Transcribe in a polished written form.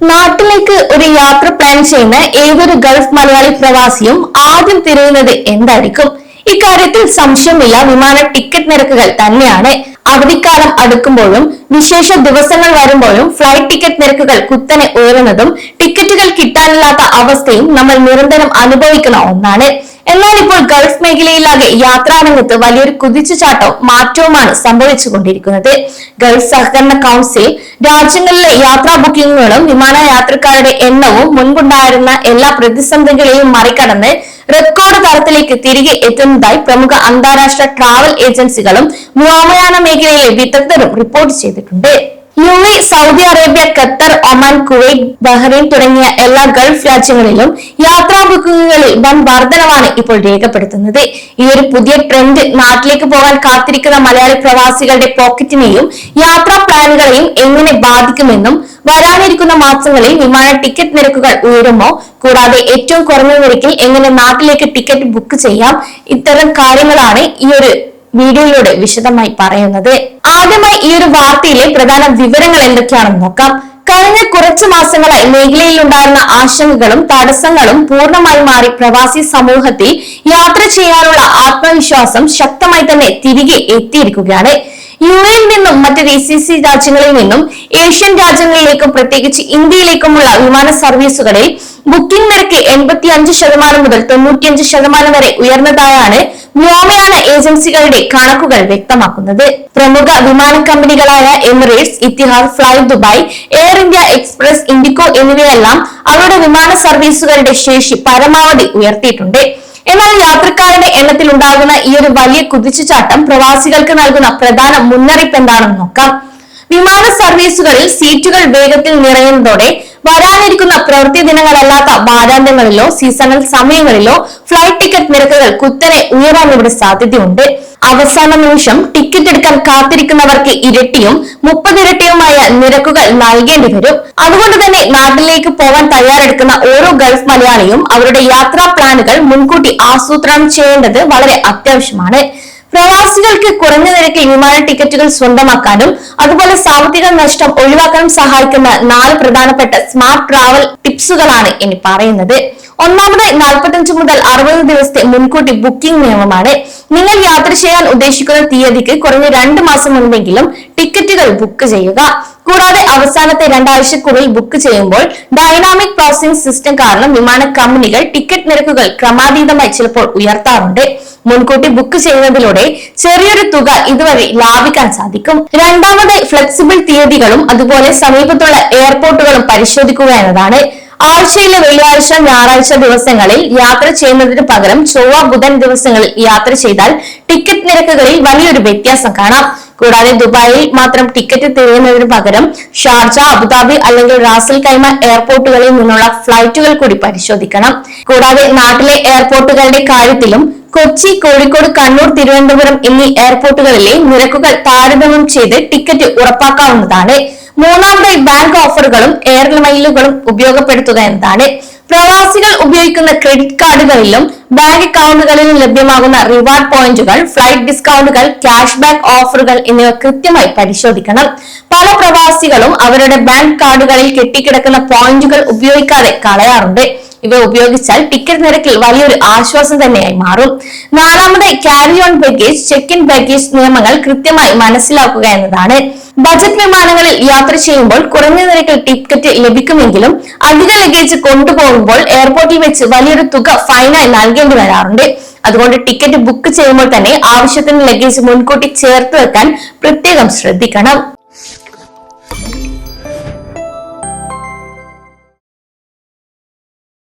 നാട്ടിലേക്ക് ഒരു യാത്ര പ്ലാൻ ചെയ്യുന്ന ഏതൊരു ഗൾഫ് മലയാളി പ്രവാസിയും ആദ്യം തിരയുന്നത് എന്തായിരിക്കും? ഇക്കാര്യത്തിൽ സംശയമില്ല, വിമാന ടിക്കറ്റ് നിരക്കുകൾ തന്നെയാണ്. അവധിക്കാലം അടുക്കുമ്പോഴും വിശേഷ ദിവസങ്ങൾ വരുമ്പോഴും ഫ്ലൈറ്റ് ടിക്കറ്റ് നിരക്കുകൾ കുത്തനെ ഉയരുന്നതും ടിക്കറ്റുകൾ കിട്ടാനില്ലാത്ത അവസ്ഥയും നമ്മൾ നിരന്തരം അനുഭവിക്കുന്ന ഒന്നാണ്. എന്നാൽ ഇപ്പോൾ ഗൾഫ് മേഖലയിലാകെ യാത്രാരംഗത്ത് വലിയൊരു കുതിച്ചുചാട്ടവും മാറ്റവുമാണ് സംഭവിച്ചുകൊണ്ടിരിക്കുന്നത്. ഗൾഫ് സഹകരണ കൗൺസിൽ രാജ്യങ്ങളിലെ യാത്രാ ബുക്കിങ്ങുകളും വിമാന യാത്രക്കാരുടെ എണ്ണവും മുൻപുണ്ടായിരുന്ന എല്ലാ പ്രതിസന്ധികളെയും മറികടന്ന് റെക്കോർഡ് തലത്തിലേക്ക് തിരികെ എത്തുന്നതായി പ്രമുഖ അന്താരാഷ്ട്ര ട്രാവൽ ഏജൻസികളും വ്യോമയാന മേഖലയിലെ വിദഗ്ധരും റിപ്പോർട്ട് ചെയ്തിട്ടുണ്ട്. UAE, Saudi Arabia, Qatar, Oman, Kuwait, Bahrain തുടങ്ങിയ എല്ലാ ഗൾഫ് രാജ്യങ്ങളിലും യാത്രാ ബുക്കിങ്ങുകളിൽ വൻ വർധനവാണ് ഇപ്പോൾ രേഖപ്പെടുത്തുന്നത്. ഈ ഒരു പുതിയ ട്രെൻഡ് നാട്ടിലേക്ക് പോകാൻ കാത്തിരിക്കുന്ന മലയാളി പ്രവാസികളുടെ പോക്കറ്റിനെയും യാത്രാ പ്ലാനുകളെയും എങ്ങനെ ബാധിക്കുമെന്നും വരാനിരിക്കുന്ന മാസങ്ങളിൽ വിമാന ടിക്കറ്റ് നിരക്കുകൾ ഉയരുമോ, കൂടാതെ ഏറ്റവും കുറഞ്ഞ നിരക്കിൽ എങ്ങനെ നാട്ടിലേക്ക് ടിക്കറ്റ് ബുക്ക് ചെയ്യാം, ഇത്തരം കാര്യങ്ങളാണ് ഈ ഒരു വീഡിയോയിലൂടെ വിശദമായി പറയുന്നത്. ആദ്യമായി ഈ ഒരു വാർത്തയിലെ പ്രധാന വിവരങ്ങൾ എന്തൊക്കെയാണെന്ന് നോക്കാം. കഴിഞ്ഞ കുറച്ചു മാസങ്ങളായി മേഖലയിൽ ഉണ്ടായിരുന്ന ആശങ്കകളും തടസ്സങ്ങളും പൂർണ്ണമായി മാറി പ്രവാസി സമൂഹത്തിൽ യാത്ര ചെയ്യാനുള്ള ആത്മവിശ്വാസം ശക്തമായി തന്നെ തിരികെ എത്തിയിരിക്കുകയാണ്. UAE നിന്നും മറ്റ് GCC രാജ്യങ്ങളിൽ നിന്നും ഏഷ്യൻ രാജ്യങ്ങളിലേക്കും പ്രത്യേകിച്ച് ഇന്ത്യയിലേക്കുമുള്ള വിമാന സർവീസുകളിൽ ബുക്കിംഗ് നിരക്ക് 85% മുതൽ 95% വരെ ഉയർന്നതായാണ് വ്യോമയാന ഏജൻസികളുടെ കണക്കുകൾ വ്യക്തമാക്കുന്നത്. പ്രമുഖ വിമാന കമ്പനികളായ Emirates, Etihad, fly Dubai, Air India Express, IndiGo എന്നിവയെല്ലാം അവരുടെ വിമാന സർവീസുകളുടെ ശേഷി പരമാവധി ഉയർത്തിയിട്ടുണ്ട്. എന്നാൽ യാത്രക്കാരുടെ എണ്ണത്തിൽ ഉണ്ടാകുന്ന ഈ ഒരു വലിയ കുതിച്ചുചാട്ടം പ്രവാസികൾക്ക് നൽകുന്ന പ്രധാന മുന്നറിയിപ്പ് എന്താണെന്ന് നോക്കാം. വിമാന സർവീസുകളിൽ സീറ്റുകൾ വേഗത്തിൽ നിറയുന്നതോടെ വരാനിരിക്കുന്ന പ്രവൃത്തി ദിനങ്ങളല്ലാത്ത വാരാന്ത്യങ്ങളിലോ സീസണൽ സമയങ്ങളിലോ ഫ്ലൈറ്റ് ടിക്കറ്റ് നിരക്കുകൾ കുത്തനെ ഉയരാൻ ഇവിടെ സാധ്യതയുണ്ട്. അവസാന നിമിഷം ടിക്കറ്റ് എടുക്കാൻ കാത്തിരിക്കുന്നവർക്ക് ഇരട്ടിയും 30 ഇരട്ടിയുമായ നിരക്കുകൾ നൽകേണ്ടി വരും. അതുകൊണ്ട് തന്നെ നാട്ടിലേക്ക് പോകാൻ തയ്യാറെടുക്കുന്ന ഓരോ ഗൾഫ് മലയാളിയും അവരുടെ യാത്രാ പ്ലാനുകൾ മുൻകൂട്ടി ആസൂത്രണം ചെയ്യേണ്ടത് വളരെ അത്യാവശ്യമാണ്. പ്രവാസികൾക്ക് കുറഞ്ഞ നിരക്കിൽ വിമാന ടിക്കറ്റുകൾ സ്വന്തമാക്കാനും അതുപോലെ സാമ്പത്തിക നഷ്ടം ഒഴിവാക്കാനും സഹായിക്കുന്ന 4 പ്രധാനപ്പെട്ട സ്മാർട്ട് ട്രാവൽ ടിപ്സുകളാണ് ഇനി പറയുന്നത്. ഒന്നാമത് 45 മുതൽ 60 ദിവസത്തെ മുൻകൂട്ടി ബുക്കിംഗ് നിയമമാണ്. നിങ്ങൾ യാത്ര ചെയ്യാൻ ഉദ്ദേശിക്കുന്ന തീയതിക്ക് കുറഞ്ഞ 2 മാസം മുൻപെങ്കിലും ടിക്കറ്റുകൾ ബുക്ക് ചെയ്യുക. കൂടാതെ അവസാനത്തെ 2 ആഴ്ചക്കുള്ളിൽ ബുക്ക് ചെയ്യുമ്പോൾ ഡൈനാമിക് പ്രോസസിംഗ് സിസ്റ്റം കാരണം വിമാന കമ്പനികൾ ടിക്കറ്റ് നിരക്കുകൾ ക്രമാതീതമായി ചിലപ്പോൾ ഉയർത്താറുണ്ട്. മുൻകൂട്ടി ബുക്ക് ചെയ്യുന്നതിലൂടെ ചെറിയൊരു തുക ഇതുവരെ ലാഭിക്കാൻ സാധിക്കും. രണ്ടാമത് ഫ്ലെക്സിബിൾ തീയതികളും അതുപോലെ സമീപത്തുള്ള എയർപോർട്ടുകളും പരിശോധിക്കുക എന്നതാണ്. ആഴ്ചയിലെ വെള്ളിയാഴ്ച, ഞായറാഴ്ച ദിവസങ്ങളിൽ യാത്ര ചെയ്യുന്നതിന് പകരം ചൊവ്വ, ബുധൻ ദിവസങ്ങളിൽ യാത്ര ചെയ്താൽ ടിക്കറ്റ് നിരക്കുകളിൽ വലിയൊരു വ്യത്യാസം കാണാം. കൂടാതെ ദുബായിൽ മാത്രം ടിക്കറ്റ് തിരയുന്നതിന് പകരം ഷാർജ, അബുദാബി അല്ലെങ്കിൽ റാസൽ കൈമ എയർപോർട്ടുകളിൽ നിന്നുള്ള ഫ്ലൈറ്റുകൾ കൂടി പരിശോധിക്കണം. കൂടാതെ നാട്ടിലെ എയർപോർട്ടുകളുടെ കാര്യത്തിലും കൊച്ചി, കോഴിക്കോട്, കണ്ണൂർ, തിരുവനന്തപുരം എന്നീ എയർപോർട്ടുകളിലെ നിരക്കുകൾ താരതമ്യം ചെയ്ത് ടിക്കറ്റ് ഉറപ്പാക്കാവുന്നതാണ്. മൂന്നാമതായി ബാങ്ക് ഓഫറുകളും എയർ മൈലുകളും ഉപയോഗപ്പെടുത്തുക എന്നതാണ്. പ്രവാസികൾ ഉപയോഗിക്കുന്ന ക്രെഡിറ്റ് കാർഡുകളിലും ബാങ്ക് അക്കൗണ്ടുകളിലും ലഭ്യമാകുന്ന റിവാർഡ് പോയിന്റുകൾ, ഫ്ലൈറ്റ് ഡിസ്കൗണ്ടുകൾ, ക്യാഷ് ബാക്ക് ഓഫറുകൾ എന്നിവ കൃത്യമായി പരിശോധിക്കണം. പല പ്രവാസികളും അവരുടെ ബാങ്ക് കാർഡുകളിൽ കെട്ടിക്കിടക്കുന്ന പോയിന്റുകൾ ഉപയോഗിക്കാതെ കളയാറുണ്ട്. ഇവ ഉപയോഗിച്ചാൽ ടിക്കറ്റ് നിരക്കിൽ വലിയൊരു ആശ്വാസം തന്നെയായി മാറും. നാലാമതായി carry on baggage, check in baggage നിയമങ്ങൾ കൃത്യമായി മനസ്സിലാക്കുക എന്നതാണ്. ബജറ്റ് വിമാനങ്ങളിൽ യാത്ര ചെയ്യുമ്പോൾ കുറഞ്ഞ നിരക്കിൽ ടിക്കറ്റ് ലഭിക്കുമെങ്കിലും അധിക ലഗേജ് കൊണ്ടുപോകുമ്പോൾ എയർപോർട്ടിൽ വെച്ച് വലിയൊരു തുക ഫൈനായി നൽകേണ്ടി വരാറുണ്ട്. അതുകൊണ്ട് ടിക്കറ്റ് ബുക്ക് ചെയ്യുമ്പോൾ തന്നെ ആവശ്യത്തിന് ലഗേജ് മുൻകൂട്ടി ചേർത്ത് വെക്കാൻ പ്രത്യേകം ശ്രദ്ധിക്കണം.